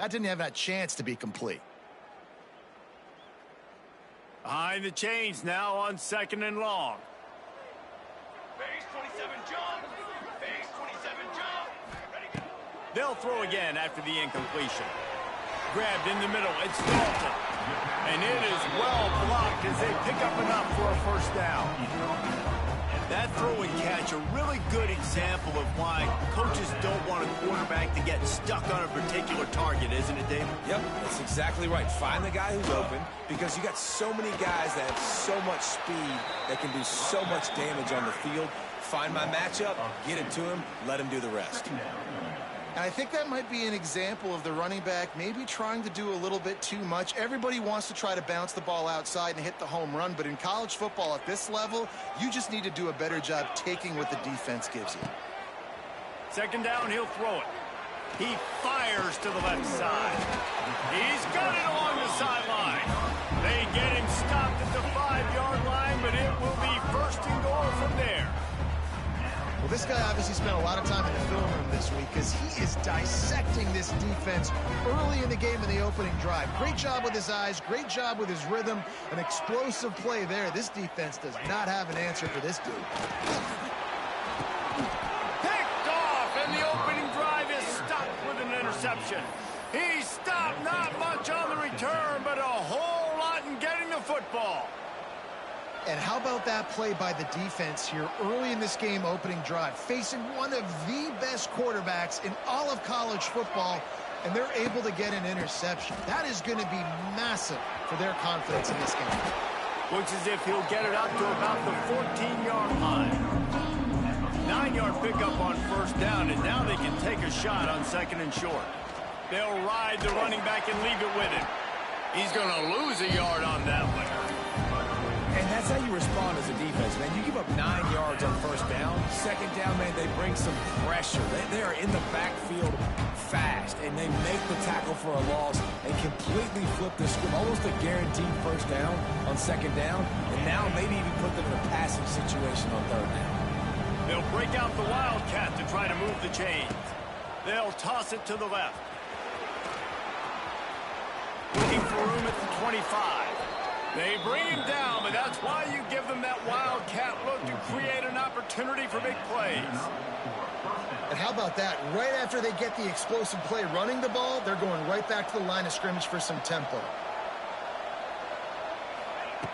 That didn't have a chance to be complete. Behind the chains now on 2nd and long. Base 27 jump. Base 27 jump. Ready, go. They'll throw again after the incompletion. Grabbed in the middle. It's Dalton. And it is well blocked as they pick up enough for a first down. That throw and catch, a really good example of why coaches don't want a quarterback to get stuck on a particular target, isn't it, David? Yep, that's exactly right. Find the guy who's open, because you got so many guys that have so much speed that can do so much damage on the field. Find my matchup, get it to him, let him do the rest. And I think that might be an example of the running back maybe trying to do a little bit too much. Everybody wants to try to bounce the ball outside and hit the home run, but in college football at this level, you just need to do a better job taking what the defense gives you. 2nd down, he'll throw it. He fires to the left side. He's got it along the sideline. They get him stopped at the 5-yard line, but it will be 1st and goal from there. Well, this guy obviously spent a lot of time in the film room this week because he is dissecting this defense early in the game in the opening drive. Great job with his eyes, great job with his rhythm, an explosive play there. This defense does not have an answer for this dude. Picked off, and the opening drive is stopped with an interception. He stopped not much on the return, but a whole lot in getting the football. And how about that play by the defense here early in this game opening drive, facing one of the best quarterbacks in all of college football, and they're able to get an interception. That is going to be massive for their confidence in this game. Looks as if he'll get it up to about the 14-yard line. 9-yard pickup on 1st down, and now they can take a shot on 2nd and short. They'll ride the running back and leave it with him. He's going to lose a yard on that one. And that's how you respond as a defense, man. You give up 9 yards on 1st down. 2nd down, man, they bring some pressure. They are in the backfield fast, and they make the tackle for a loss and completely flip the script. Almost a guaranteed 1st down on 2nd down, and now maybe even put them in a passing situation on 3rd down. They'll break out the Wildcat to try to move the chains. They'll toss it to the left. Looking for room at the 25. They bring him down, but that's why you give them that Wildcat look to create an opportunity for big plays. And how about that? Right after they get the explosive play running the ball, they're going right back to the line of scrimmage for some tempo.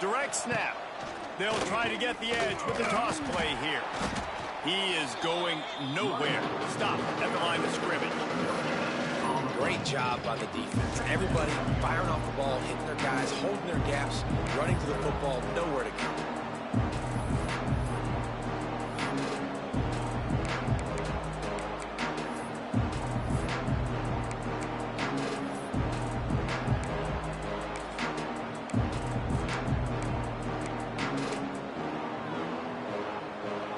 Direct snap. They'll try to get the edge with the toss play here. He is going nowhere. Stop at the line of scrimmage. Great job by the defense. Everybody firing off the ball, hitting their guys, holding their gaps, running to the football, nowhere to go.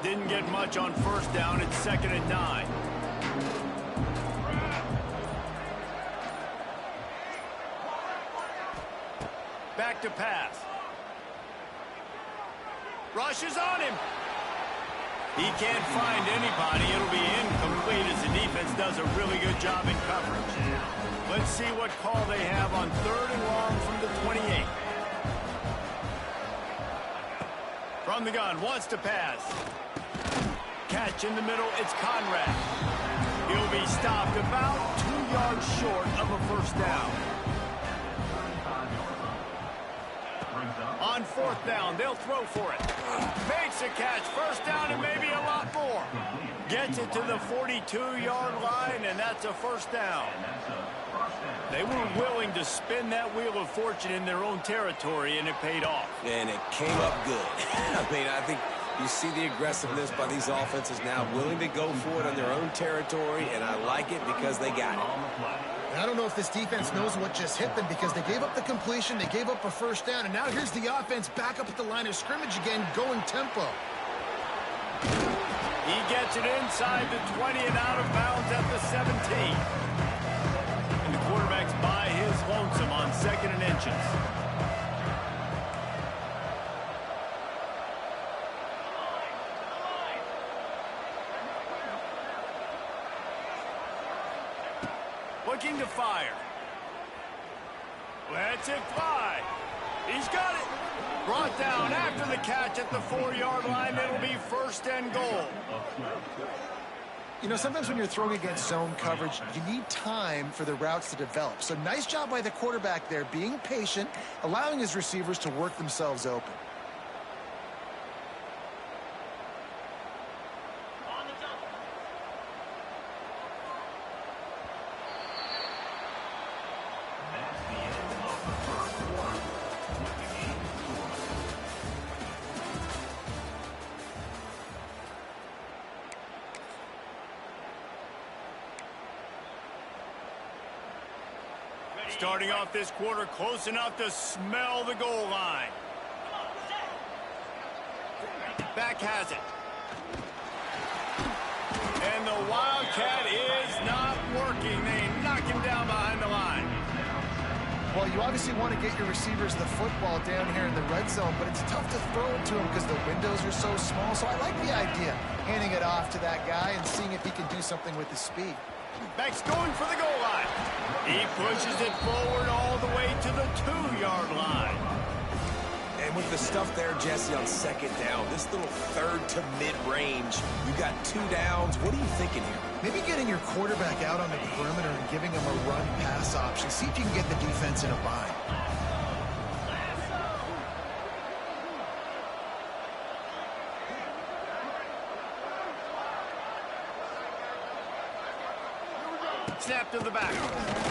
Didn't get much on 1st down. It's 2nd and 9. Back to pass. Rushes on him. He can't find anybody. It'll be incomplete as the defense does a really good job in coverage. Let's see what call they have on 3rd and long from the 28. From the gun, wants to pass. Catch in the middle, it's Conrad. He'll be stopped about 2 yards short of a 1st down. On 4th down, they'll throw for it. Makes a catch, 1st down, and maybe a lot more. Gets it to the 42-yard line, and that's a 1st down. They were willing to spin that wheel of fortune in their own territory, and it paid off. And it came up good. I mean, I think you see the aggressiveness by these offenses now, willing to go for it on their own territory, and I like it because they got it. I don't know if this defense knows what just hit them because they gave up the completion, they gave up a 1st down, and now here's the offense back up at the line of scrimmage again, going tempo. He gets it inside the 20 and out of bounds at the 17. And the quarterback's by his lonesome on 2nd and inches. Looking to fire. Lets it fly. He's got it. Brought down after the catch at the 4-yard line. It'll be 1st and goal. You know, sometimes when you're throwing against zone coverage, you need time for the routes to develop. So nice job by the quarterback there, being patient, allowing his receivers to work themselves open. Starting off this quarter close enough to smell the goal line. Back has it. And the Wildcat is not working. They knock him down behind the line. Well, you obviously want to get your receivers the football down here in the red zone, but it's tough to throw it to him because the windows are so small. So I like the idea, handing it off to that guy and seeing if he can do something with his speed. Back's going for the goal line. He pushes it forward all the way to the 2-yard line. And with the stuff there, Jesse, on 2nd down, this little 3rd to mid-range, you got 2 downs. What are you thinking here? Maybe getting your quarterback out on the perimeter and giving him a run-pass option. See if you can get the defense in a bind. Snap to the back.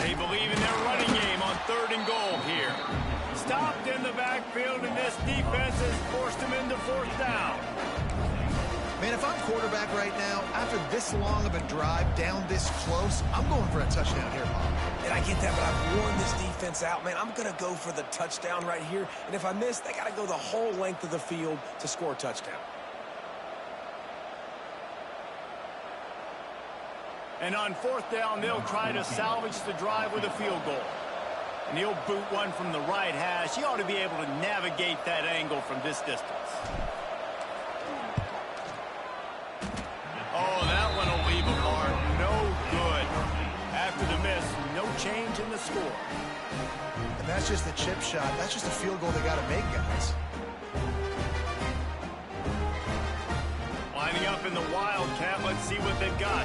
They believe in their running game on 3rd and goal here. Stopped in the backfield, and this defense has forced him into 4th down. Man, if I'm quarterback right now, after this long of a drive down this close, I'm going for a touchdown here, Bob. And I get that, but I've worn this defense out, man. I'm going to go for the touchdown right here. And if I miss, they got to go the whole length of the field to score a touchdown. And on 4th down, they'll try to salvage the drive with a field goal. And he'll boot one from the right hash. He ought to be able to navigate that angle from this distance. Oh, that one will leave a mark. No good. After the miss, no change in the score. And that's just a chip shot. That's just a field goal they got to make, guys. Lining up in the Wildcat. Let's see what they've got.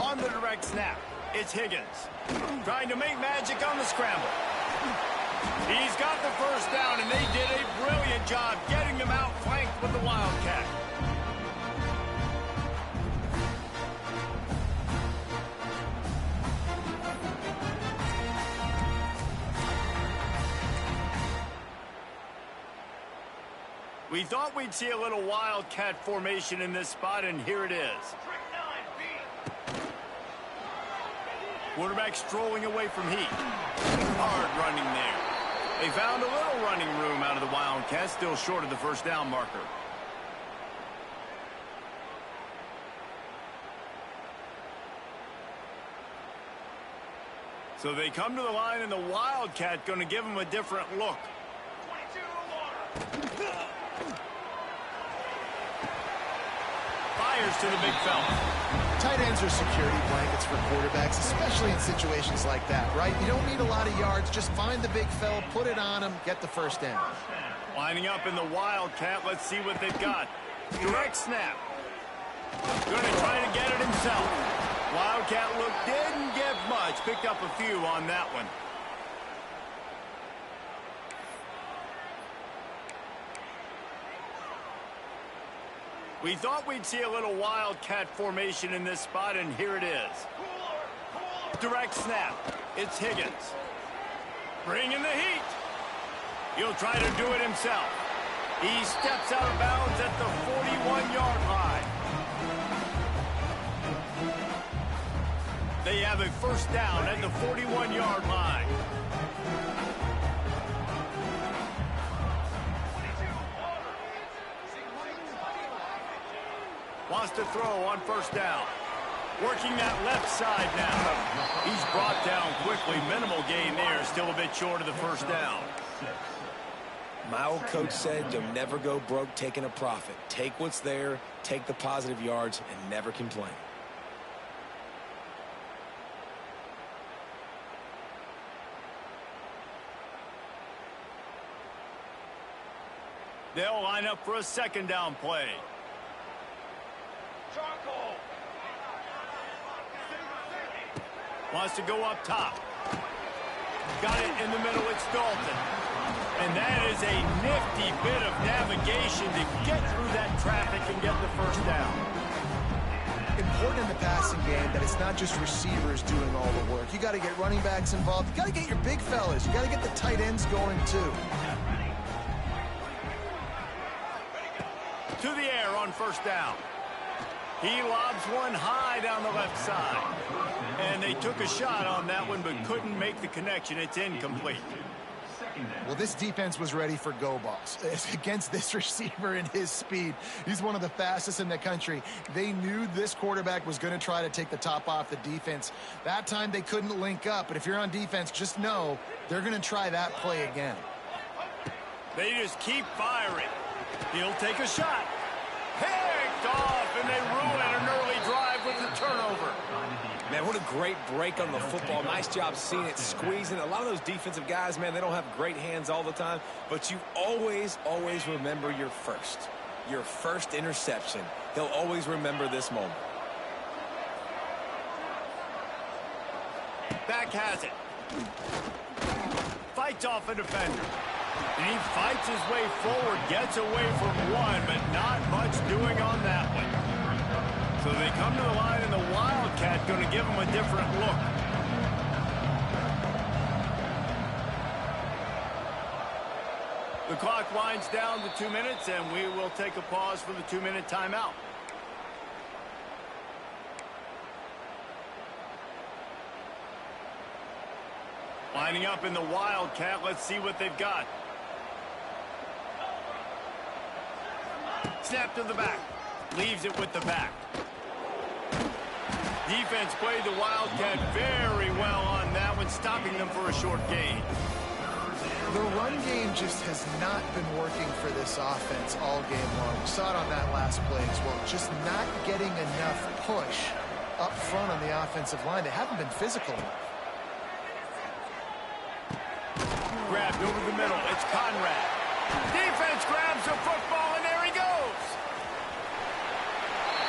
On the direct snap, it's Higgins. Trying to make magic on the scramble. He's got the 1st down, and they did a brilliant job getting them outflanked with the Wildcat. We thought we'd see a little Wildcat formation in this spot, and here it is. Quarterback strolling away from heat. Hard running there. They found a little running room out of the Wildcats, still short of the 1st down marker. So they come to the line, and the Wildcat going to give them a different look. 22 Fires to the big fella. Tight ends are security blankets for quarterbacks, especially in situations like that, right? You don't need a lot of yards. Just find the big fella, put it on him, get the 1st down. Lining up in the Wildcat. Let's see what they've got. Direct snap. Going to try to get it himself. Wildcat look didn't get much. Picked up a few on that one. We thought we'd see a little Wildcat formation in this spot, and here it is. Direct snap. It's Higgins. Bringing the heat. He'll try to do it himself. He steps out of bounds at the 41-yard line. They have a 1st down at the 41-yard line. Wants to throw on 1st down. Working that left side now. He's brought down quickly. Minimal gain there. Still a bit short of the 1st down. My old coach said you'll never go broke taking a profit. Take what's there, take the positive yards, and never complain. They'll line up for a second down play. Charcoal. Wants to go up top. Got it in the middle. It's Dalton. And that is a nifty bit of navigation to get through that traffic and get the first down. Important in the passing game that it's not just receivers doing all the work. You got to get running backs involved. You got to get your big fellas. You got to get the tight ends going too. To the air on first down. He lobs one high down the left side. And they took a shot on that one but couldn't make the connection. It's incomplete. Well, this defense was ready for go balls. Against this receiver and his speed, he's one of the fastest in the country. They knew this quarterback was going to try to take the top off the defense. That time they couldn't link up, but if you're on defense, just know they're going to try that play again. They just keep firing. He'll take a shot. Picked off, and they ruin an early drive with the turnover. Man, what a great break on the football. Nice job seeing it, squeezing. A lot of those defensive guys, man, they don't have great hands all the time, but you always remember your first interception. He'll always remember this moment. Back has it. Fights off a defender. And he fights his way forward, gets away from one, but not much doing on that one. So they come to the line, and the Wildcat going to give them a different look. The clock winds down to 2 minutes, and we will take a pause for the 2-minute timeout. Lining up in the Wildcat, let's see what they've got. Snap to the back. Leaves it with the back. Defense played the Wildcat very well on that one, stopping them for a short gain. The run game just has not been working for this offense all game long. We saw it on that last play as well. Just not getting enough push up front on the offensive line. They haven't been physical enough. Grabbed over the middle. It's Conrad. Defense grabs the football, and there he goes.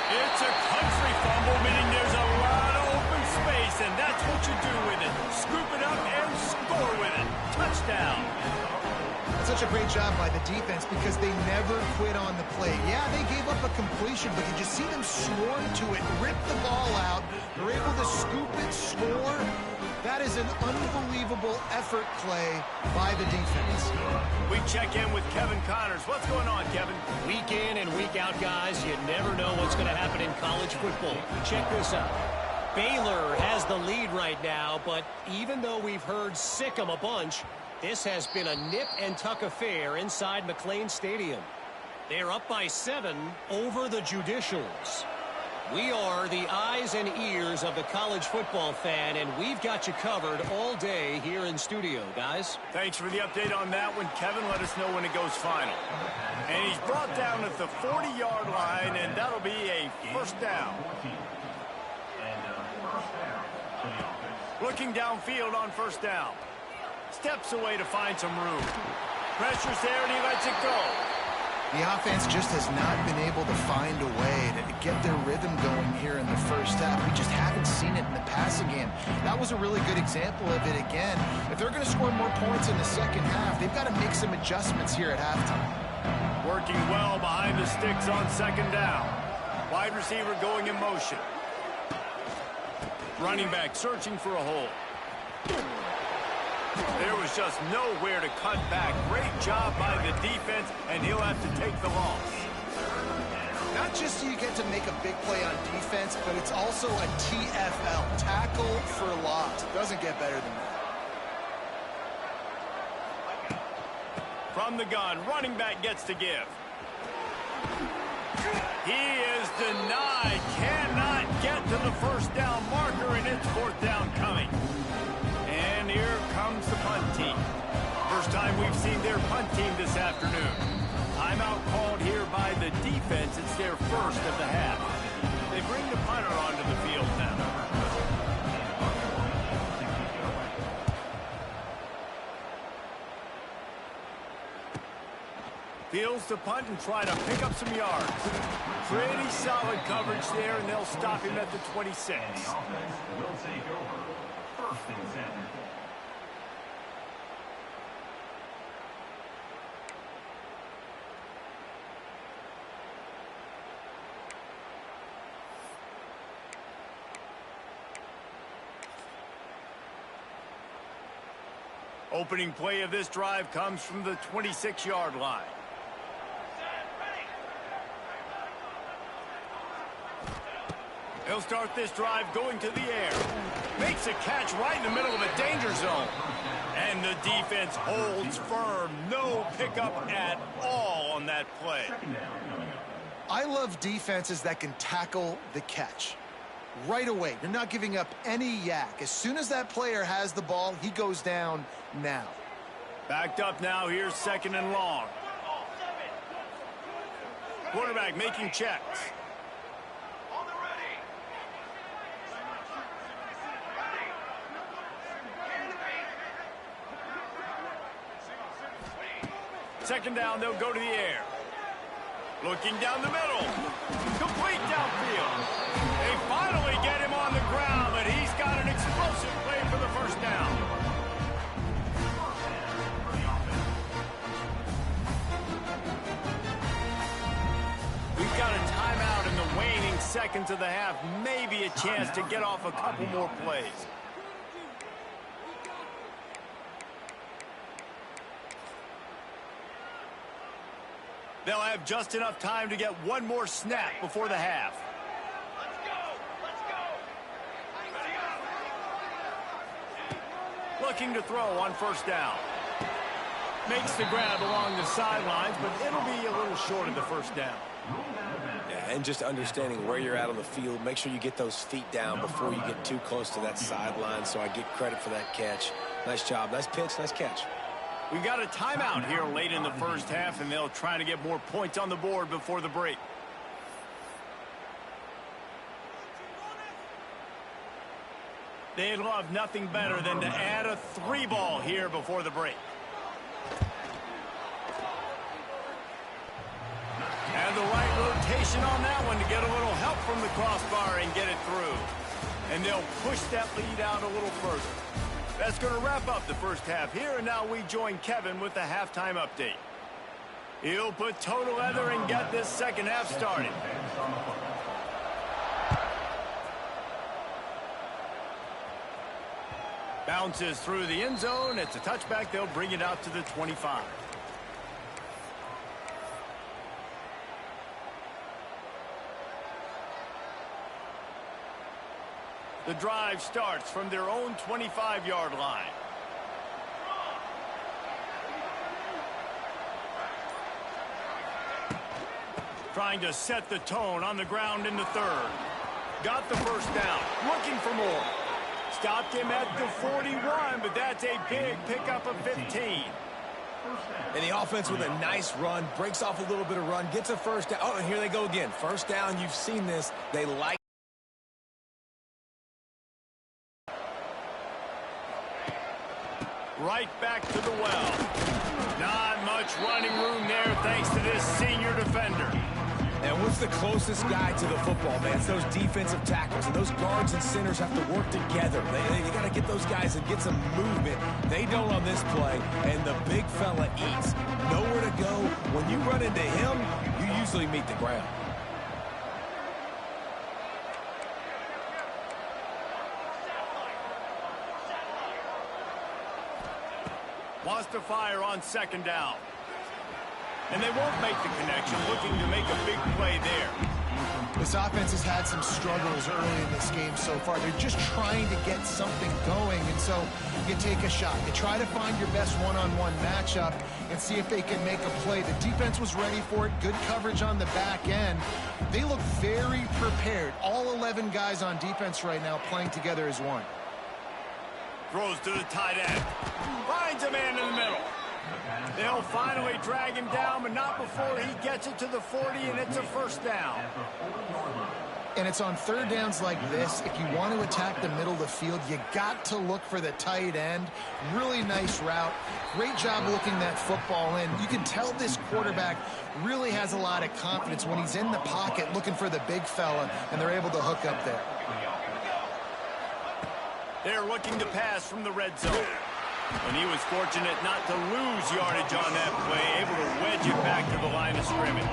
It's a country fumble, meaning there's a lot of open space, and that's what you do with it. Scoop it up and score with it. Touchdown. That's such a great job by the defense because they never quit on the play. Yeah, they gave up a completion, but you just see them swarm to it, rip the ball out. They're able to scoop it, score. That is an unbelievable effort play by the defense. We check in with Kevin Connors. What's going on, Kevin? Week in and week out, guys, you never know what's going to happen in college football. Check this out. Baylor has the lead right now, but even though we've heard sick 'em a bunch, this has been a nip-and-tuck affair inside McLean Stadium. They're up by 7 over the Judicials. We are the eyes and ears of the college football fan, and we've got you covered all day here in studio, guys. Thanks for the update on that one, Kevin. Let us know when it goes final. And he's brought down at the 40-yard line, and that'll be a first down. Looking downfield on first down. Steps away to find some room. Pressure's there, and he lets it go. The offense just has not been able to find a way to get their rhythm going here in the first half. We just haven't seen it in the passing game. That was a really good example of it again. If they're going to score more points in the second half, they've got to make some adjustments here at halftime. Working well behind the sticks on second down. Wide receiver going in motion. Running back searching for a hole. There was just nowhere to cut back. Great job by the defense, and he'll have to take the loss. Not just do you get to make a big play on defense, but it's also a TFL, tackle for loss. Doesn't get better than that. From the gun, running back gets to give. He is denied, cannot get to the first down marker, and it's fourth down coming. And here comes the punt team. First time we've seen their punt team this afternoon. Timeout called here by the defense. It's their first of the half. They bring the punter onto the field now. Fields to punt and try to pick up some yards. Pretty solid coverage there, and they'll stop him at the 26. Will take over. 1st and 10. Opening play of this drive comes from the 26-yard line. He'll start this drive going to the air. Makes a catch right in the middle of a danger zone. And the defense holds firm. No pickup at all on that play. I love defenses that can tackle the catch. Right away, you're not giving up any yak. As soon as that player has the ball, he goes down now. Backed up now, here's 2nd and long. Quarterback making checks. On the ready. Ready. 2nd down, they'll go to the air. Looking down the middle. Complete downfield. They finally get him on the ground, but he's got an explosive play for the 1st down. We've got a timeout in the waning seconds of the half. Maybe a chance to get off a couple more plays. They'll have just enough time to get one more snap before the half. Let's go. Let's go. Looking to throw on 1st down. Makes the grab along the sidelines, but it'll be a little short of the 1st down. Yeah, and just understanding where you're at on the field, make sure you get those feet down before you get too close to that sideline, so I get credit for that catch. Nice job. Nice pitch. Nice catch. We've got a timeout here late in the 1st half, and they'll try to get more points on the board before the break. They'd love nothing better than to add a 3-ball here before the break. And the right rotation on that one to get a little help from the crossbar and get it through. And they'll push that lead out a little further. That's going to wrap up the 1st half here, and now we join Kevin with the halftime update. He'll put total leather and get this 2nd half started. Bounces through the end zone. It's a touchback. They'll bring it out to the 25. The drive starts from their own 25-yard line. Trying to set the tone on the ground in the 3rd. Got the 1st down. Looking for more. Stopped him at the 41, but that's a big pickup of 15. And the offense with a nice run, breaks off a little bit of run, gets a 1st down. Oh, and here they go again. 1st down, you've seen this. They like. Right back to the well. Not much running room there thanks to this senior defender. And what's the closest guy to the football, man? It's those defensive tackles, and those guards and centers have to work together. They got to get those guys and get some movement. They don't on this play, and the big fella eats. Nowhere to go. When you run into him, you usually meet the ground. Wants to fire on 2nd down. And they won't make the connection, looking to make a big play there. This offense has had some struggles early in this game so far. They're just trying to get something going, and so you take a shot. You try to find your best one-on-one matchup and see if they can make a play. The defense was ready for it. Good coverage on the back end. They look very prepared. All 11 guys on defense right now playing together as one. Throws to the tight end. Finds a man in the middle. They'll finally drag him down, but not before he gets it to the 40, and it's a 1st down. And it's on third downs like this. If you want to attack the middle of the field, you got to look for the tight end. Really nice route. Great job looking that football in. You can tell this quarterback really has a lot of confidence when he's in the pocket looking for the big fella, and they're able to hook up there. They're looking to pass from the red zone. And he was fortunate not to lose yardage on that play, able to wedge it back to the line of scrimmage.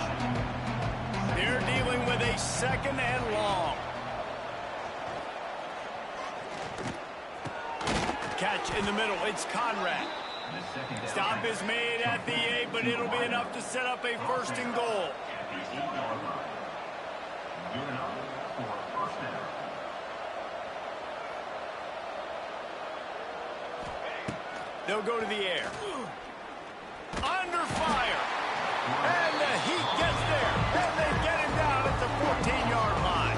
They're dealing with a 2nd and long. Catch in the middle. It's Conrad. Stop is made at the 8, but it'll be enough to set up a 1st and goal. They'll go to the air. Under fire. And the Heat gets there. And they get him down at the 14-yard line.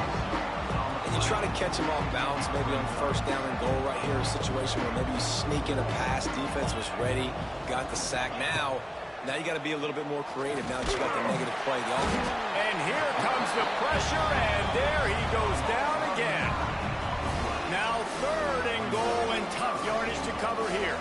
And you try to catch him off balance, maybe on 1st down and goal right here, a situation where maybe you sneak in a pass, defense was ready, got the sack. Now you got to be a little bit more creative now that you got the negative play, the offense. And here comes the pressure, and there he goes down again. Now 3rd and goal, and tough yardage to cover here.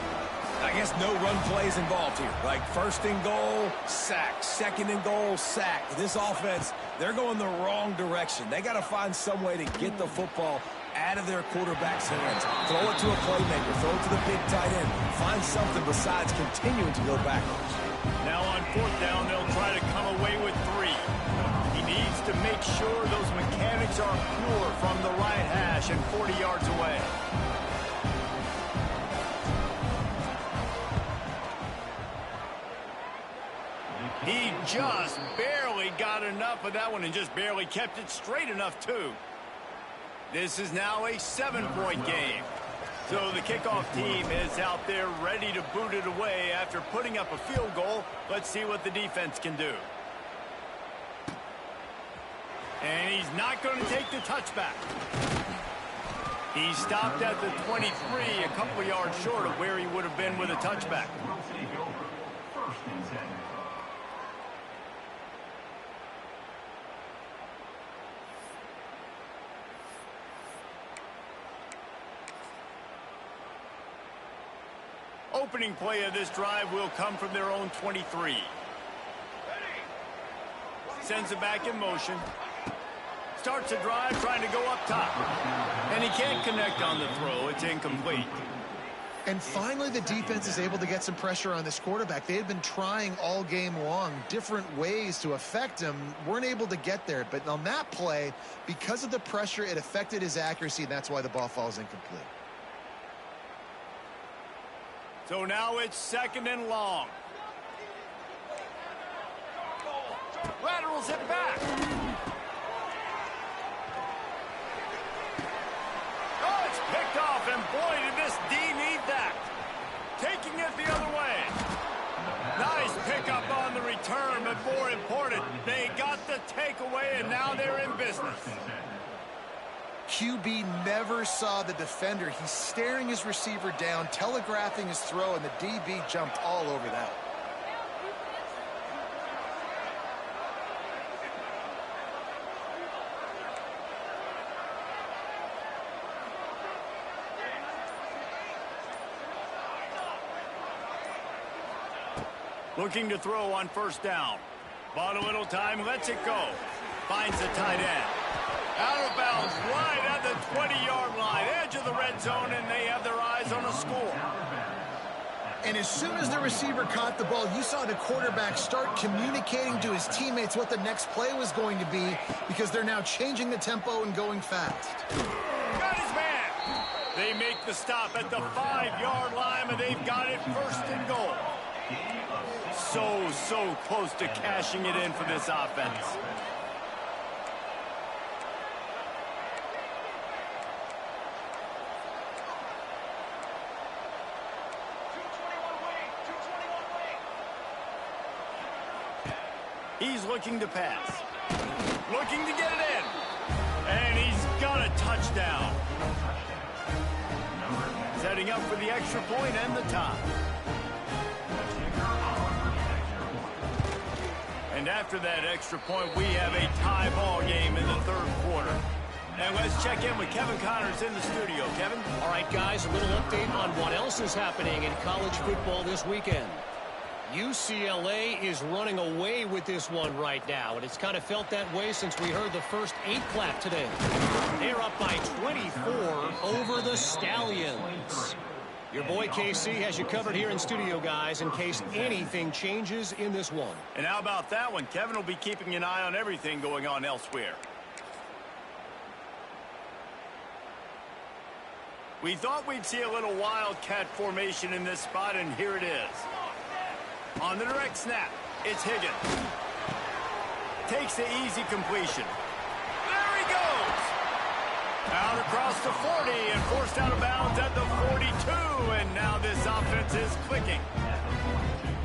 I guess no run plays involved here. Like 1st and goal, sack. 2nd and goal, sack. This offense, they're going the wrong direction. They got to find some way to get the football out of their quarterback's hands. Throw it to a playmaker. Throw it to the big tight end. Find something besides continuing to go backwards. Now on 4th down, they'll try to come away with 3. He needs to make sure those mechanics are pure from the right hash and 40 yards away. He just barely got enough of that one and just barely kept it straight enough, too. This is now a 7-point game. So the kickoff team is out there ready to boot it away after putting up a field goal. Let's see what the defense can do. And he's not going to take the touchback. He stopped at the 23, a couple yards short of where he would have been with a touchback. Opening play of this drive will come from their own 23. Sends it back in motion. Starts a drive trying to go up top. And he can't connect on the throw. It's incomplete. And finally, the defense is able to get some pressure on this quarterback. They had been trying all game long, different ways to affect him. Weren't able to get there. But on that play, because of the pressure, it affected his accuracy, and that's why the ball falls incomplete. So now it's 2nd and long. Laterals it back. Oh, it's picked off, and boy, did this D need that. Taking it the other way. Nice pickup on the return, but more important, they got the takeaway, and now they're in business. QB never saw the defender. He's staring his receiver down, telegraphing his throw, and the DB jumped all over that. Looking to throw on 1st down. Bought a little time, lets it go. Finds the tight end. Out of bounds, right at the 20-yard line, edge of the red zone, and they have their eyes on a score. And as soon as the receiver caught the ball, you saw the quarterback start communicating to his teammates what the next play was going to be, because they're now changing the tempo and going fast. Got his man. They make the stop at the 5-yard line, but they've got it 1st and goal. So close to cashing it in for this offense. He's looking to pass. Looking to get it in. And he's got a touchdown. Setting up for the extra point and the tie. And And after that extra point, we have a tie ball game in the third quarter. And let's check in with Kevin Connors in the studio. Kevin? All right, guys, a little update on what else is happening in college football this weekend. UCLA is running away with this one right now, and it's kind of felt that way since we heard the first 8 clap today. They're up by 24 over the Stallions. Your boy KC has you covered here in studio, guys, in case anything changes in this one. And how about that one? Kevin will be keeping an eye on everything going on elsewhere. We thought we'd see a little wildcat formation in this spot, and here it is. On the direct snap, it's Higgins. Takes the easy completion. There he goes! Out across the 40 and forced out of bounds at the 42, and now this offense is clicking.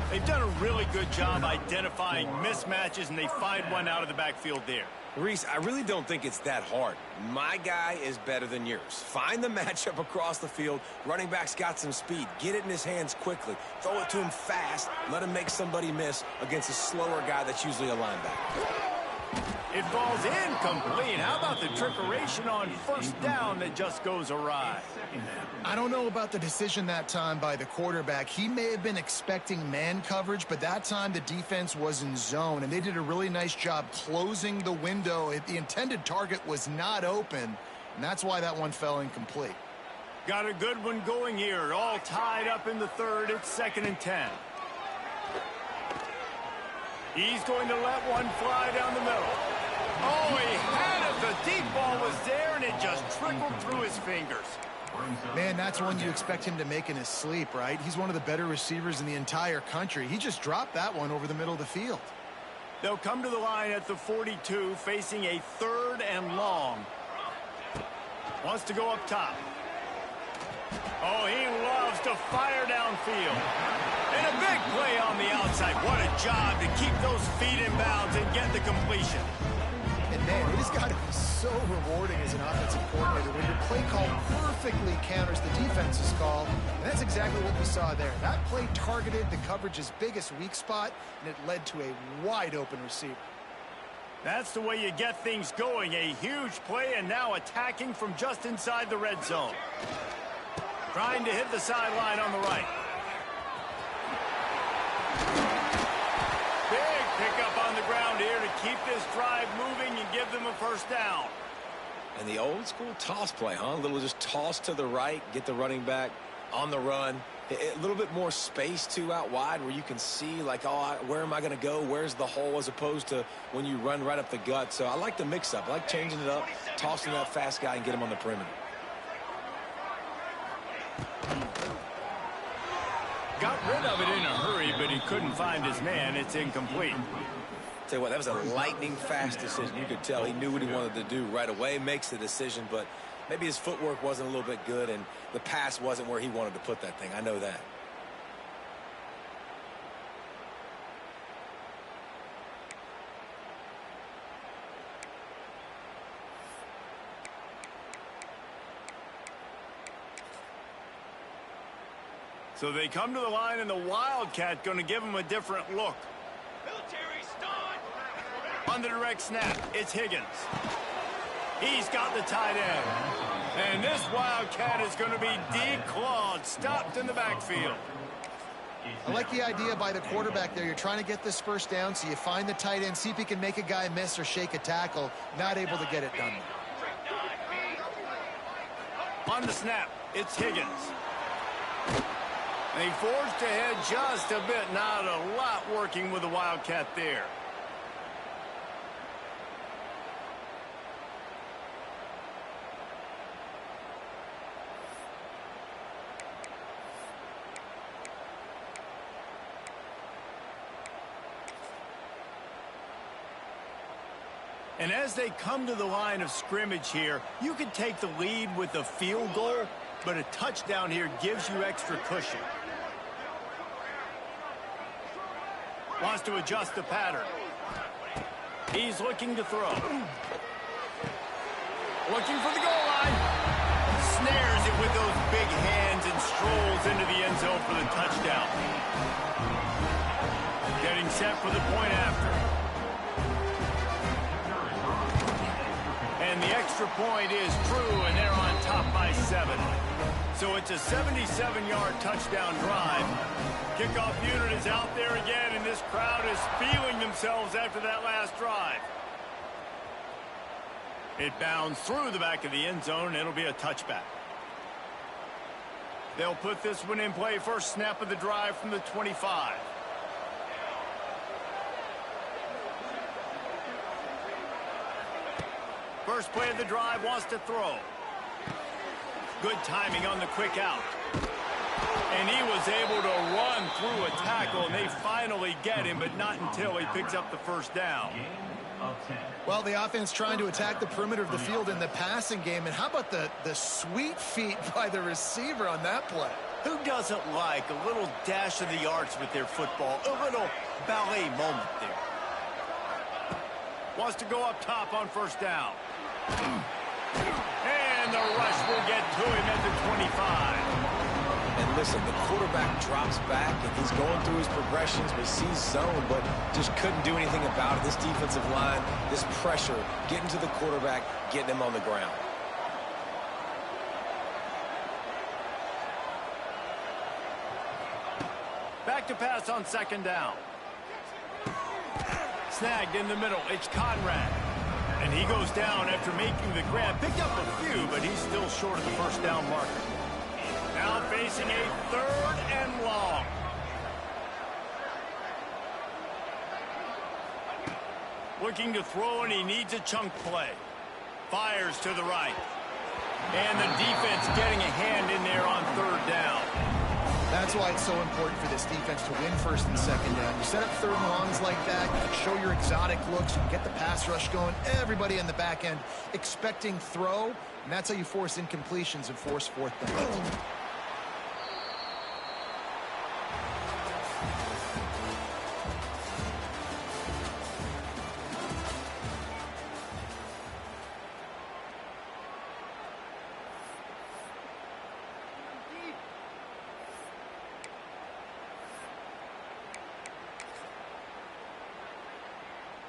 They've done a really good job identifying mismatches, and they find one out of the backfield there. Reese, I really don't think it's that hard. My guy is better than yours. Find the matchup across the field. Running back's got some speed. Get it in his hands quickly. Throw it to him fast. Let him make somebody miss against a slower guy that's usually a linebacker. It falls incomplete. How about the trickeration on first down that just goes awry? I don't know about the decision that time by the quarterback. He may have been expecting man coverage, but that time the defense was in zone, and they did a really nice job closing the window. The intended target was not open, and that's why that one fell incomplete. Got a good one going here. All tied up in the third. It's 2nd and 10. He's going to let one fly down the middle. Oh, he had it. The deep ball was there, and it just trickled through his fingers. Man, that's one you expect him to make in his sleep, right? He's one of the better receivers in the entire country. He just dropped that one over the middle of the field. They'll come to the line at the 42, facing a 3rd and long. Wants to go up top. Oh, he loves to fire downfield. And a big play on the outside. What a job to keep those feet in bounds and get the completion. And man, it has got to be so rewarding as an offensive coordinator when your play call perfectly counters the defense's call. And that's exactly what we saw there. That play targeted the coverage's biggest weak spot, and it led to a wide open receiver. That's the way you get things going. A huge play, and now attacking from just inside the red zone. Trying to hit the sideline on the right. Big pickup on the ground here to keep this drive moving and give them a first down. And the old school toss play, huh? A little just toss to the right, get the running back on the run. A little bit more space, too, out wide where you can see, like, oh, where am I going to go? Where's the hole, as opposed to when you run right up the gut. So I like the mix-up. I like changing it up, tossing that fast guy and get him on the perimeter. Got rid of it in a hurry, but he couldn't find his man. It's incomplete. Tell you what, that was a lightning fast decision. You could tell he knew what he wanted to do right away. Makes the decision, but maybe his footwork wasn't a little bit good, and the pass wasn't where he wanted to put that thing. I know that. So they come to the line, and the Wildcat going to give him a different look. On the direct snap, it's Higgins. He's got the tight end. And this Wildcat is going to be declawed, stopped in the backfield. I like the idea by the quarterback there. You're trying to get this first down, so you find the tight end, see if he can make a guy miss or shake a tackle. Not able to get it done. On the snap, it's Higgins. They forced ahead just a bit. Not a lot working with the Wildcat there. And as they come to the line of scrimmage here, you could take the lead with a field goal, but a touchdown here gives you extra cushion. Wants to adjust the pattern. He's looking to throw. Looking for the goal line. Snares it with those big hands and strolls into the end zone for the touchdown. Getting set for the point after. And the extra point is true, and they're on top by 7. So it's a 77-yard touchdown drive. Kickoff unit is out there again, and this crowd is feeling themselves after that last drive. It bounds through the back of the end zone, and it'll be a touchback. They'll put this one in play. First snap of the drive from the 25. First play of the drive, wants to throw. Good timing on the quick out. And he was able to run through a tackle, and they finally get him, but not until he picks up the first down. Well, the offense trying to attack the perimeter of the field in the passing game. And how about the sweet feet by the receiver on that play? Who doesn't like a little dash of the arts with their football? A little ballet moment there. Wants to go up top on first down. And the rush will get to him at the 25. And listen, the quarterback drops back, and he's going through his progressions, but sees zone, but just couldn't do anything about it. This defensive line, this pressure, getting to the quarterback, getting him on the ground. Back to pass on second down. Snagged in the middle. It's Conrad. And he goes down after making the grab. Picked up a few, but he's still short of the first down marker. Now facing a 3rd and long. Looking to throw, and he needs a chunk play. Fires to the right. And the defense getting a hand in there on 3rd down. That's why it's so important for this defense to win first and second down. You set up 3rd and longs like that, you can show your exotic looks, you can get the pass rush going, everybody in the back end expecting throw, and that's how you force incompletions and force 4th downs.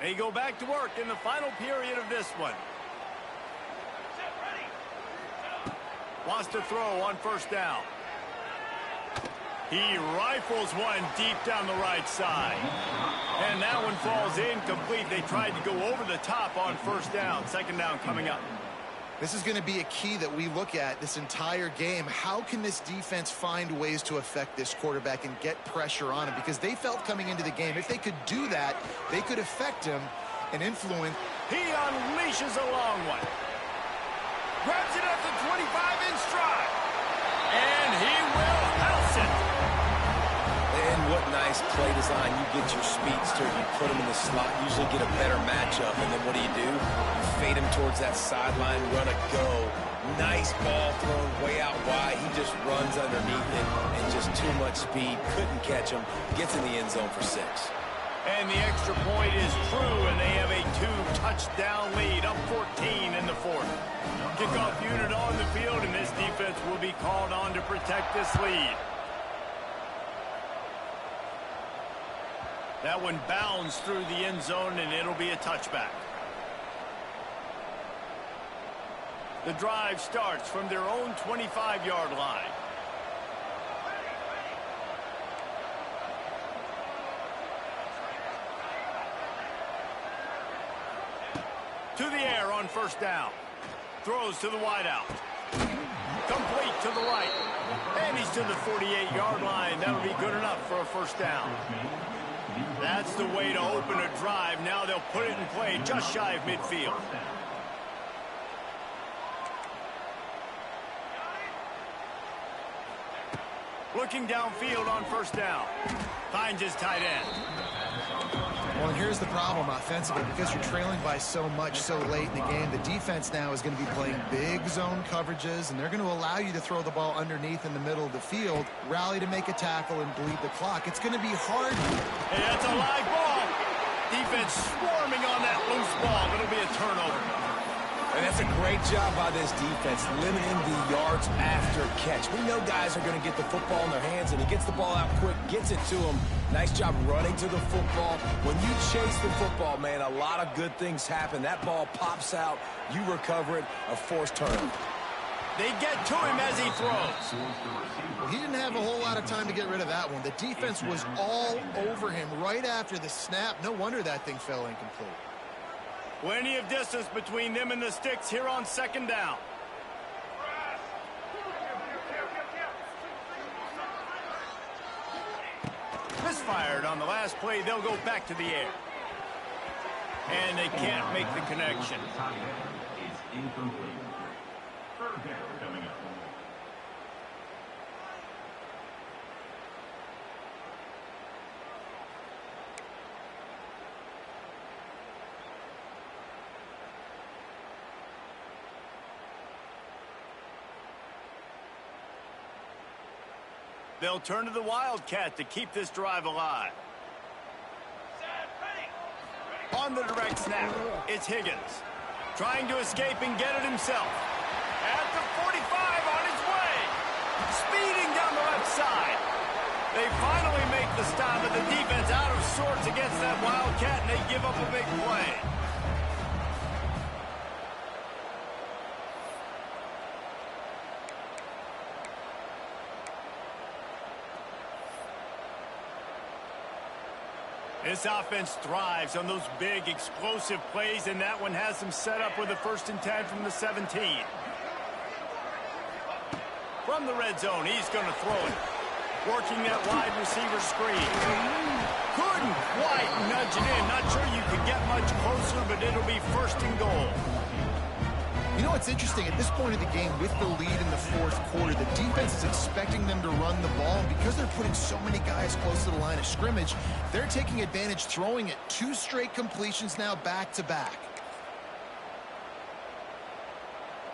They go back to work in the final period of this one. Wants to throw on first down. He rifles one deep down the right side. And that one falls incomplete. They tried to go over the top on first down. Second down coming up. This is going to be a key that we look at this entire game. How can this defense find ways to affect this quarterback and get pressure on him? Because they felt coming into the game, if they could do that, they could affect him and influence. He unleashes a long one. Grabs it at the 25 in stride. And he will house it. And what nice play design. You get your speedster, you put him in the slot, usually get a better matchup, and then what do? You fade him towards that sideline, run a go. Nice ball thrown way out wide. He just runs underneath it, and just too much speed. Couldn't catch him. Gets in the end zone for 6. And the extra point is true, and they have a 2-touchdown lead, up 14 in the 4th. Kickoff unit on the field, and this defense will be called on to protect this lead. That one bounds through the end zone, and it'll be a touchback. The drive starts from their own 25-yard line. To the air on first down. Throws to the wideout. Complete to the right. And he's to the 48-yard line. That'll be good enough for a first down. That's the way to open a drive. Now they'll put it in play just shy of midfield. Looking downfield on first down. Finds his tight end. Well, and here's the problem offensively. Because you're trailing by so much so late in the game, the defense now is going to be playing big zone coverages, and they're going to allow you to throw the ball underneath in the middle of the field, rally to make a tackle, and bleed the clock. It's going to be hard. Hey, that's a live ball. Defense swarming on that loose ball. It'll be a turnover. And that's a great job by this defense, limiting the yards after catch. We know guys are going to get the football in their hands, and he gets the ball out quick, gets it to him. Nice job running to the football. When you chase the football, man, a lot of good things happen. That ball pops out, you recover it, a forced turnover. They get to him as he throws. Well, he didn't have a whole lot of time to get rid of that one. The defense was all over him right after the snap. No wonder that thing fell incomplete. Plenty of distance between them and the sticks here on second down. Misfired on the last play. They'll go back to the air. And they can't make the connection. It's incomplete. Third down coming up. They'll turn to the Wildcat to keep this drive alive. On the direct snap, it's Higgins. Trying to escape and get it himself. At the 45 on his way. Speeding down the left side. They finally make the stop, but the defense out of sorts against that Wildcat, and they give up a big play. This offense thrives on those big, explosive plays, and that one has them set up with a 1st and 10 from the 17. From the red zone, he's going to throw it. Working that wide receiver screen. Couldn't quite nudge it in. Not sure you could get much closer, but it'll be 1st and goal. You know what's interesting? At this point of the game, with the lead in the 4th quarter, the defense is expecting them to run the ball. And because they're putting so many guys close to the line of scrimmage, they're taking advantage, throwing it 2 straight completions now back-to-back.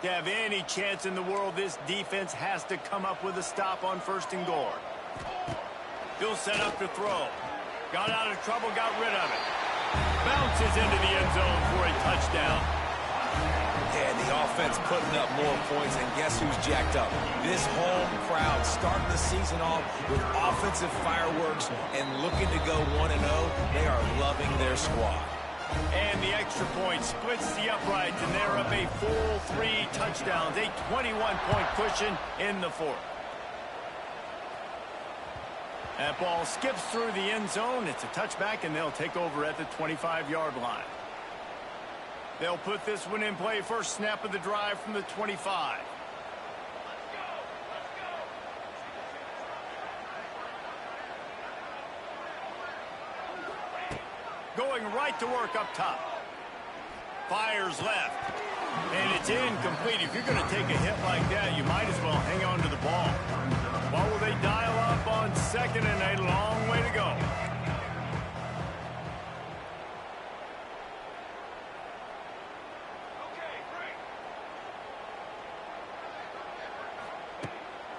To have any chance in the world, this defense has to come up with a stop on 1st and goal. He'll set up to throw. Got out of trouble, got rid of it. Bounces into the end zone for a touchdown. And the offense putting up more points, and guess who's jacked up? This home crowd starting the season off with offensive fireworks and looking to go 1-0. They are loving their squad. And the extra point splits the uprights, and they're up a full 3 touchdowns, a 21-point cushion in the 4th. That ball skips through the end zone. It's a touchback, and they'll take over at the 25-yard line. They'll put this one in play. First snap of the drive from the 25. Going right to work up top. Fires left. And it's incomplete. If you're going to take a hit like that, you might as well hang on to the ball. What will they dial up on 2nd and a long way to go?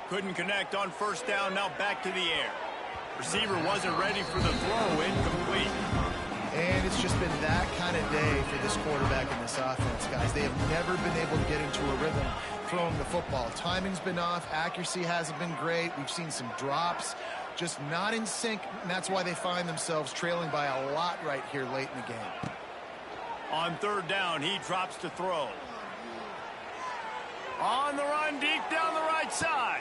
Couldn't connect on 1st down, now back to the air. Receiver wasn't ready for the throw, incomplete. And it's just been that kind of day for this quarterback in this offense, guys. They have never been able to get into a rhythm throwing the football. Timing's been off, accuracy hasn't been great. We've seen some drops, just not in sync, and that's why they find themselves trailing by a lot right here late in the game. On 3rd down, he drops to throw. On the run, deep down the right side.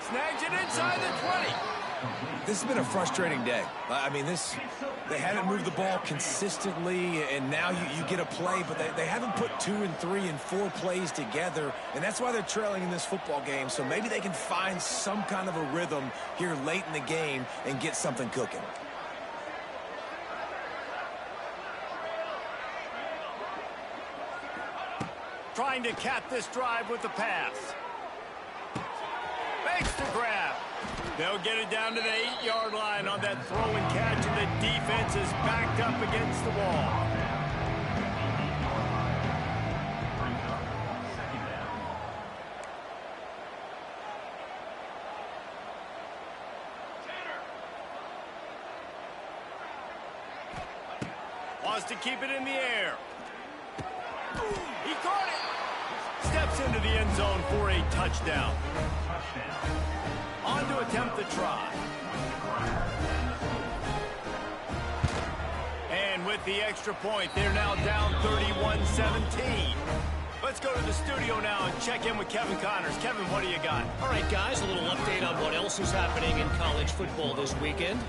Snags it inside the 20. This has been a frustrating day. I mean, they haven't moved the ball consistently, and now you get a play, but they haven't put 2 and 3 and 4 plays together, and that's why they're trailing in this football game. So maybe they can find some kind of a rhythm here late in the game and get something cooking. Trying to cap this drive with the pass. Makes the grab. They'll get it down to the 8-yard line on that throw and catch, and the defense is backed up against the wall. Wants to keep it in the air. He caught it. Steps into the end zone for a touchdown. On to attempt the try. And with the extra point, they're now down 31-17. Let's go to the studio now and check in with Kevin Connors. Kevin, what do you got? All right, guys, a little update on what else is happening in college football this weekend.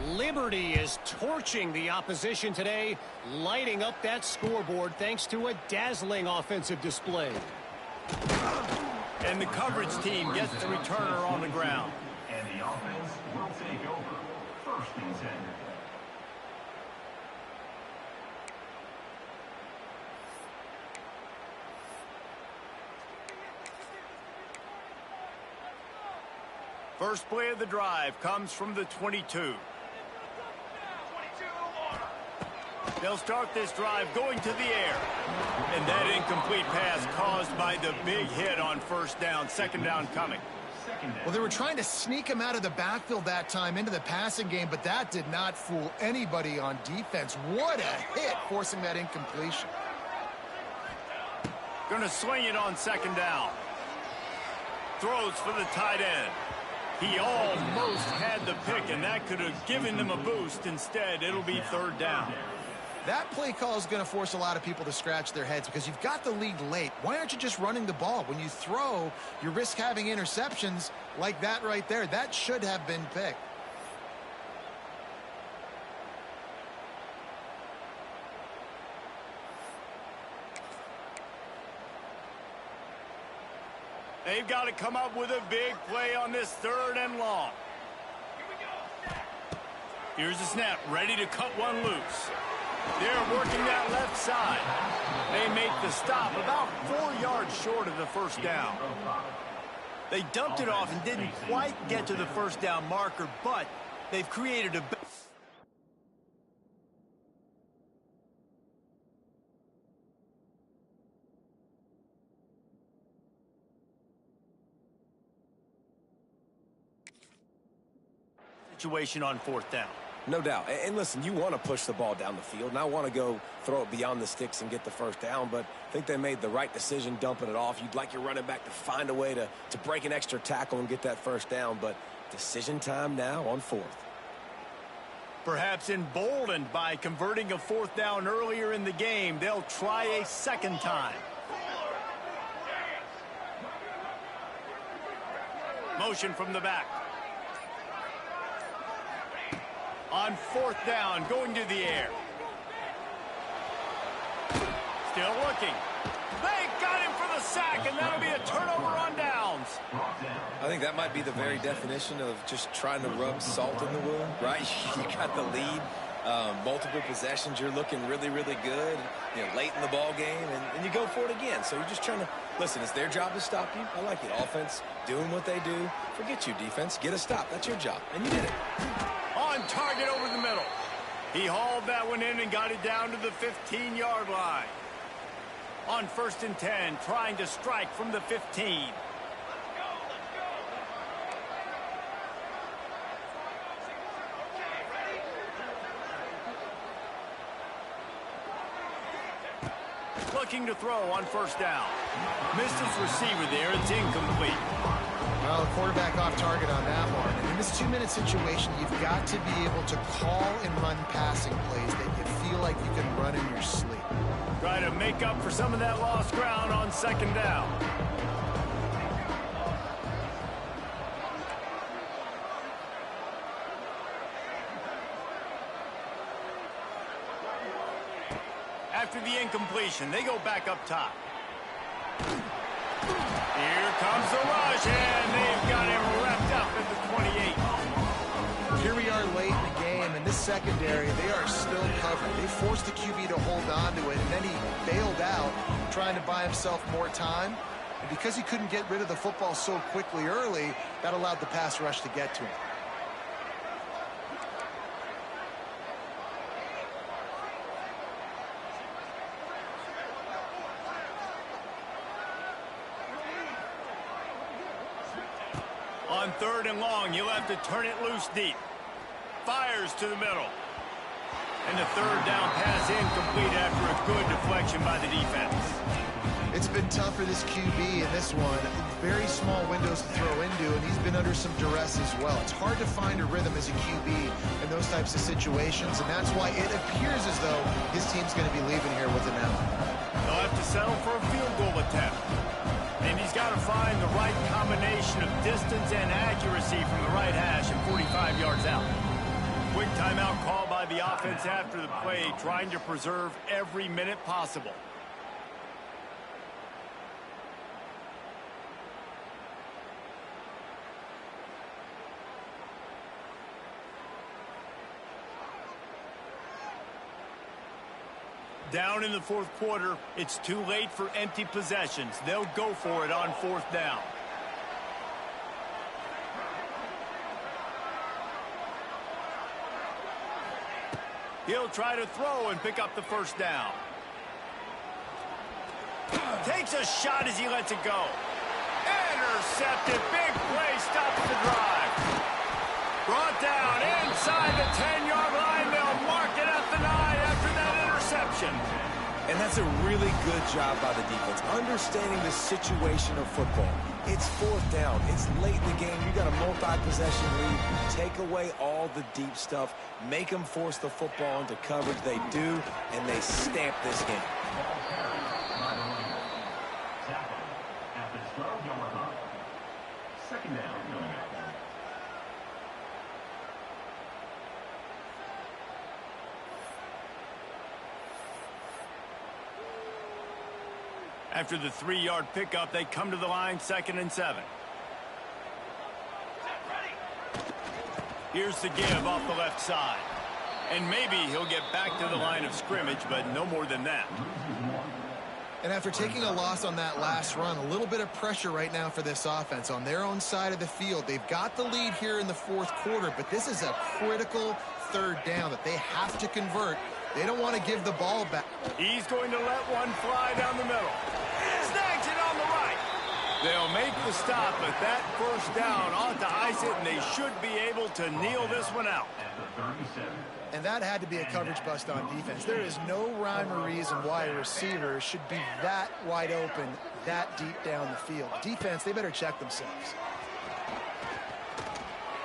Liberty is torching the opposition today, lighting up that scoreboard thanks to a dazzling offensive display. And the coverage team gets the returner on the ground. And the offense will take over. First and 10. First play of the drive comes from the 22. They'll start this drive going to the air. And that incomplete pass caused by the big hit on first down. Second down coming. Well, they were trying to sneak him out of the backfield that time into the passing game, but that did not fool anybody on defense. What a hit, forcing that incompletion. Going to swing it on second down. Throws for the tight end. He almost had the pick, and that could have given them a boost. Instead, it'll be third down. That play call is going to force a lot of people to scratch their heads because you've got the lead late. Why aren't you just running the ball? When you throw, you risk having interceptions like that right there. That should have been picked. They've got to come up with a big play on this third and long. Here's the snap, ready to cut one loose. They're working that left side. They make the stop about 4 yards short of the first down. They dumped it off and didn't quite get to the first down marker, but they've created a situation on fourth down. No doubt. And listen, you want to push the ball down the field, and I want to go throw it beyond the sticks and get the first down, but I think they made the right decision dumping it off. You'd like your running back to find a way to break an extra tackle and get that first down, but decision time now on fourth. Perhaps emboldened by converting a fourth down earlier in the game, they'll try a second time. Motion from the back. On fourth down, going to the air. Still looking. They got him for the sack, and that'll be a turnover on downs. I think that might be the very definition of just trying to rub salt in the wound, right? You got the lead, multiple possessions, you're looking really, really good, late in the ball game, and you go for it again. So you're just trying to, listen, it's their job to stop you. I like it. Offense, doing what they do. Forget you, defense. Get a stop. That's your job, and you did it. On target over the middle. He hauled that one in and got it down to the 15-yard line. On first and 10, trying to strike from the 15. Looking to throw on first down. Missed his receiver there. It's incomplete. Well, the quarterback off target on that one. And in this 2-minute situation, you've got to be able to call and run passing plays that you feel like you can run in your sleep. Try to make up for some of that lost ground on second down. After the incompletion, they go back up top. Here comes the rush, and they've got him wrapped up at the 28. Here we are late in the game, and this secondary, they are still covered. They forced the QB to hold on to it, and then he bailed out, trying to buy himself more time. And because he couldn't get rid of the football so quickly early, that allowed the pass rush to get to him. On third and long, you'll have to turn it loose deep. Fires to the middle. And the third down pass incomplete after a good deflection by the defense. It's been tough for this QB in this one. Very small windows to throw into, and he's been under some duress as well. It's hard to find a rhythm as a QB in those types of situations, and that's why it appears as though his team's going to be leaving here with an L. They'll have to settle for a field goal attempt. And he's got to find the right combination of distance and accuracy from the right hash and 45 yards out. Quick timeout call by the offense after the play, trying to preserve every minute possible. Down in the fourth quarter, it's too late for empty possessions. They'll go for it on fourth down. He'll try to throw and pick up the first down. Takes a shot as he lets it go. Intercepted. Big play stops the drive. Brought down inside the 10-yard line. They'll mark it at the 9 after that interception. And that's a really good job by the defense, understanding the situation of football. It's fourth down. It's late in the game. You got a multi-possession lead. Take away all the deep stuff. Make them force the football into coverage. They do, and they stamp this game. Tackle at the 12-yard line. Second down coming up. After the 3-yard pickup, they come to the line, 2nd and 7. Here's the give off the left side. And maybe he'll get back to the line of scrimmage, but no more than that. And after taking a loss on that last run, a little bit of pressure right now for this offense on their own side of the field. They've got the lead here in the fourth quarter, but this is a critical third down that they have to convert. They don't want to give the ball back. He's going to let one fly down the middle. Snags it on the right. They'll make the stop, but that first down ought to ice it, and they should be able to kneel this one out. And that had to be a coverage bust on defense. There is no rhyme or reason why a receiver should be that wide open, that deep down the field. Defense, they better check themselves.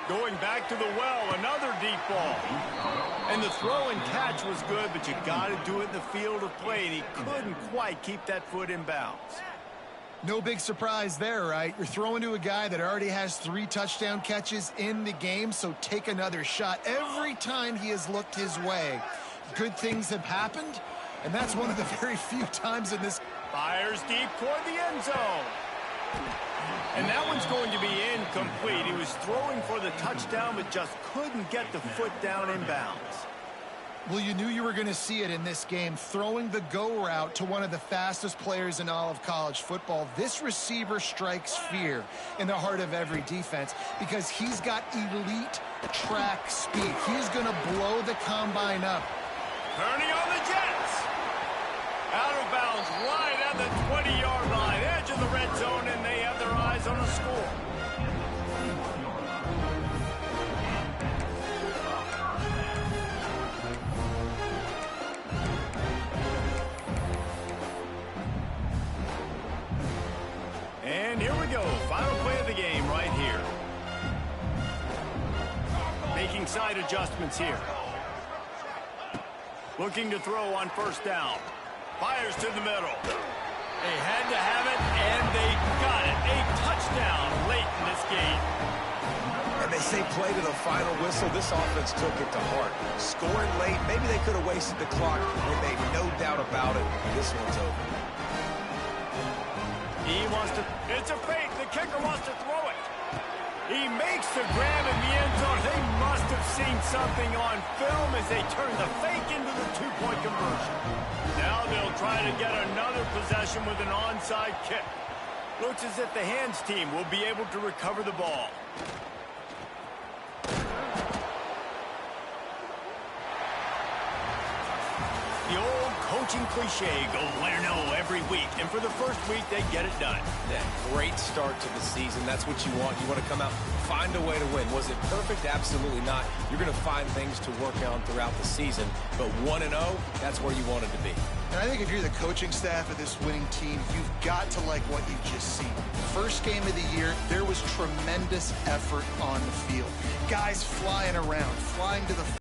Going back to the well, another deep ball. And the throw and catch was good, but you got to do it in the field of play, and he couldn't quite keep that foot in bounds. No big surprise there, right? You're throwing to a guy that already has 3 touchdown catches in the game, so take another shot. Every time he has looked his way, good things have happened, and that's one of the very few times in this. Fires deep toward the end zone. And that one's going to be incomplete. He was throwing for the touchdown, but just couldn't get the foot down in bounds. Well, you knew you were going to see it in this game, throwing the go route to one of the fastest players in all of college football. This receiver strikes fear in the heart of every defense because he's got elite track speed. He's going to blow the combine up. Turning on the Jets. Out of bounds right at the 20-yard line, edge of the red zone, and they have their eyes on a score. And here we go, final play of the game right here. Making side adjustments here. Looking to throw on first down. Fires to the middle. They had to have it, and they got it. A touchdown late in this game. And they say play to the final whistle. This offense took it to heart. Scoring late, maybe they could have wasted the clock. They made no doubt about it. This one's over. He wants to, it's a fake. The kicker wants to throw it. He makes the grab in the end zone. They must have seen something on film as they turn the fake into the two-point conversion. Now they'll try to get another possession with an onside kick. Looks as if the hands team will be able to recover the ball. The old coaching cliche, go win or no every week. And for the first week, they get it done. Yeah, great start to the season. That's what you want. You want to come out, find a way to win. Was it perfect? Absolutely not. You're going to find things to work on throughout the season. But 1-0, that's where you wanted to be. And I think if you're the coaching staff of this winning team, you've got to like what you've just seen. First game of the year, there was tremendous effort on the field. Guys flying around, flying to the